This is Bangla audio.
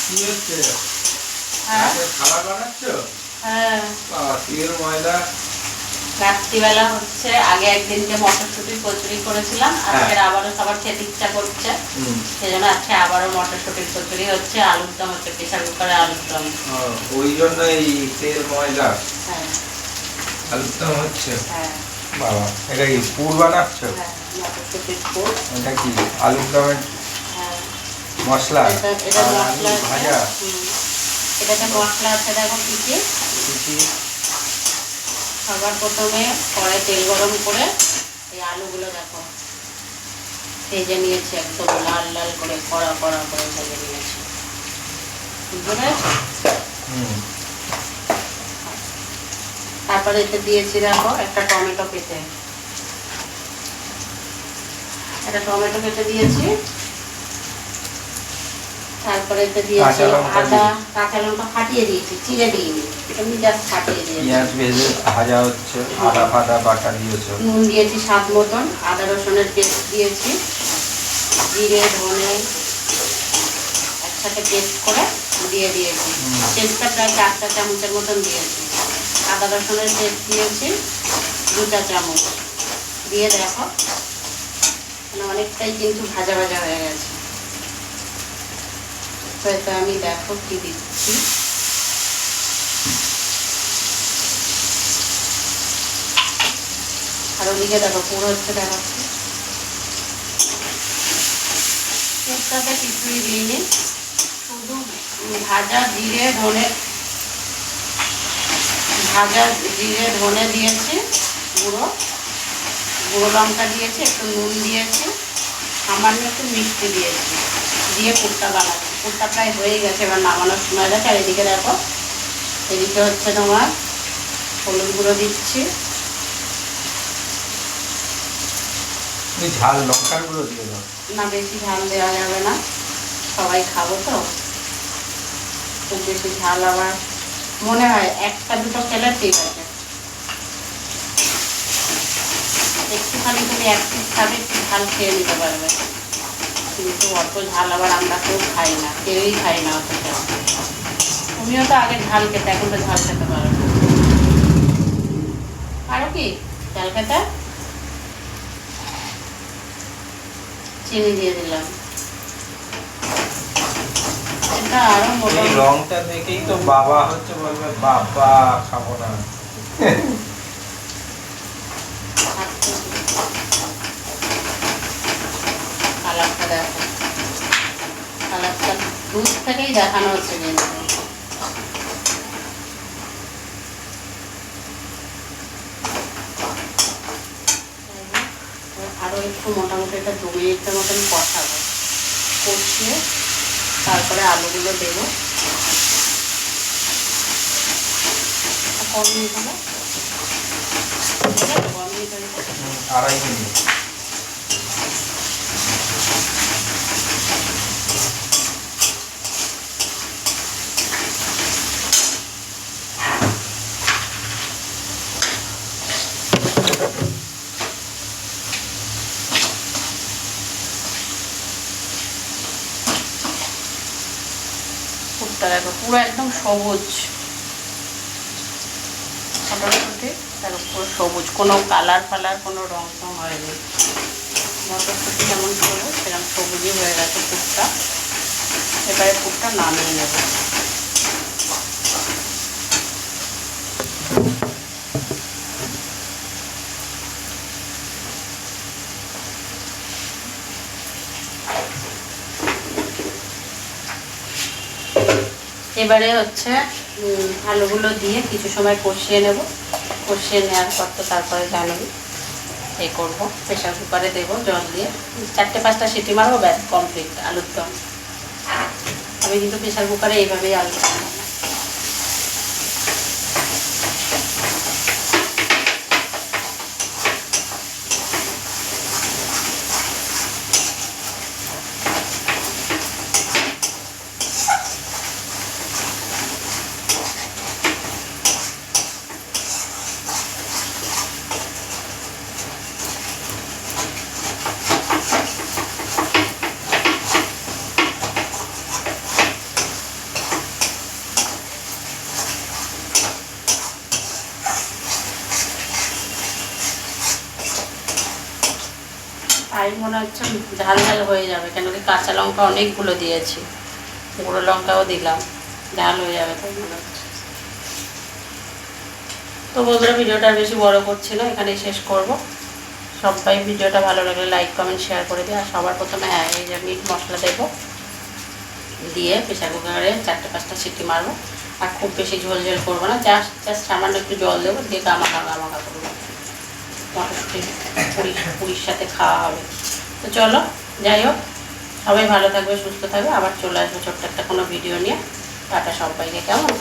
কি হচ্ছে? হ্যাঁ খাবার বানাচ্ছো? হ্যাঁ তেল ময়দা। রাত্রিবেলা হচ্ছে আগে একদিনকে মটরশুঁটির কচুরি করেছিলাম, আজকে আবারও সবার খেতে ইচ্ছা করছে, সেই জন্য আজকে আবারও মটরশুঁটির কচুরি হচ্ছে, আলুর দম হচ্ছে, প্রেসার কুকারে আলুর দম। ওই জন্য এই তেল ময়দা। হ্যাঁ আলুর দম হচ্ছে। হ্যাঁ বাবা, এটা কি পুর বানাচ্ছ? হ্যাঁ মটরশুঁটির পুর। এটা কি আলুর দমের হ্যাঁ মশলা? এটা মশলা ভাজা। এটাতে মশলা আছে, দেখো কি কি। সবার প্রথমে কড়াই তেল গরম করে এই আলুগুলো দেখো ভেজে নিয়েছি, একদম লাল লাল করে কড়া কড়া করে ভেজে নিয়েছি, বুঝতে পেরেছো? তারপরে এতে দিয়েছি দেখো একটা টমেটো কেটে, দিয়েছি। তারপরে এতে দিয়েছি আদা, কাঁচা লঙ্কা ফাটিয়ে দিয়েছি, চিড়ে দিইনি, এমনি জাস্ট ফাটিয়ে দিয়েছি। পেঁয়াজ ভেজে ভাজা হচ্ছে, আদা ফাদা বাটা দিয়েছো। নুন দিয়েছি স্বাদ মতন, আদা রসুনের পেস্ট দিয়েছি, জিরে ধনে একসাথে পেস্ট করে দিয়ে দিয়েছি, পেস্টটা প্রায় 4 চামচের মতন দিয়েছি। আদা রসুনের পেস্ট দিয়েছি 2 চামচ দিয়ে দেখো, মানে অনেকটাই কিন্তু ভাজা ভাজা হয়ে গেছে। তো এটা আমি দেখো কি দিচ্ছি, আর ওদিকে দেখো পুরো হচ্ছে, দেখাচ্ছি পেস্টটাতে কিছুই দিইনি, শুধু ভাজা জিরে ধনে দিয়েছি, গুঁড়ো লঙ্কা দিয়েছি, একটু নুন দিয়েছি, সামান্য একটু মিষ্টি দিয়েছি, দিয়ে পুরটা বানাচ্ছি। পুরটা প্রায় হয়ে গেছে, এবার নামানোর সময় গেছে। আর এদিকে দেখো, এদিকে হচ্ছে তোমার হলুদ গুঁড়ো দিচ্ছি, ঝাল লঙ্কার গুঁড়ো দিয়ে দাও। না বেশি ঝাল দেওয়া যাবে না, সবাই খাবো তো, খুব বেশি ঝাল আবার মনে হয় 1-2 খেলে ঠিক আছে। একটুখানি তুমি 1 পিস খাবে, একটু ঝাল খেয়ে নিতে পারবে, কিন্তু অত ঝাল আবার আমরা কেউ খাই না, কেউই খাই না অত ঝাল। তুমিও তো আগে ঝাল খেতে, এখন তো ঝাল খেতে পারো না। আরো কি ঝাল খেতে? চিনি দিয়ে দিলাম, এটা আরো এই রংটা দেখেই তো বাবা হচ্ছে বলবে বাবা খাবো না। কালারটা দেখো, কালারটা দুধ থেকেই দেখানো হচ্ছে কিন্তু। আরো একটু মোটামুটি এটা 2 মিনিটের মতন কষাবো, কষিয়ে তারপরে আলুগুলো দেবো। কম মিনিট হবে, 2.5 মিনিট। পুরটা দেখো পুরো একদম সবুজ, মটরশুঁটি দেখো পুরো সবুজ, কোনো কালার ফালার কোনো রং টং হয়নি। মটরশুঁটি যেমন সবুজ সেরকম সবুজই হয়ে গেছে পুরটা। এবারে পুরটা নামিয়ে নেব। এবারে হচ্ছে আলুগুলো দিয়ে কিছু সময় কষিয়ে নেব, কষিয়ে নেওয়ার পর তো তারপরে জানাবি এই করবো, প্রেশার কুকারে দেবো জল দিয়ে, 4-5টা সিটি মারবো, ব্যাস কমপ্লিট আলুর দম। আমি কিন্তু প্রেশার কুকারে এইভাবেই আলু দম বানাই। খাই মনে হচ্ছে ঝাল ঝাল হয়ে যাবে, কেন কি কাঁচা লঙ্কা অনেকগুলো দিয়েছি, গুঁড়ো লঙ্কাও দিলাম, ঝাল হয়ে যাবে তাই মনে হচ্ছে। তো বন্ধুরা ভিডিওটা আর বেশি বড় করছি না, এখানেই শেষ করব। সবাই ভিডিওটা ভালো লাগলে লাইক কমেন্ট শেয়ার করে দিই। আর সবার প্রথমে এই যে মিট মশলা দেবো, দিয়ে প্রেসার কুকারে 4-5টা সিটি মারবো। আর খুব বেশি ঝোল ঝোল করবো না, জাস্ট সামান্য একটু জল দেবো, দিয়ে গামাখা করবো। মটরশুঁটি পুরীর সাথে খাওয়া হবে। তো চলো, যাই হোক, সবাই ভালো থাকবে, সুস্থ থাকবে, আবার চলে আসবো ছোট্ট একটা কোনো ভিডিও নিয়ে। টাটা সবাইকে, কেমন?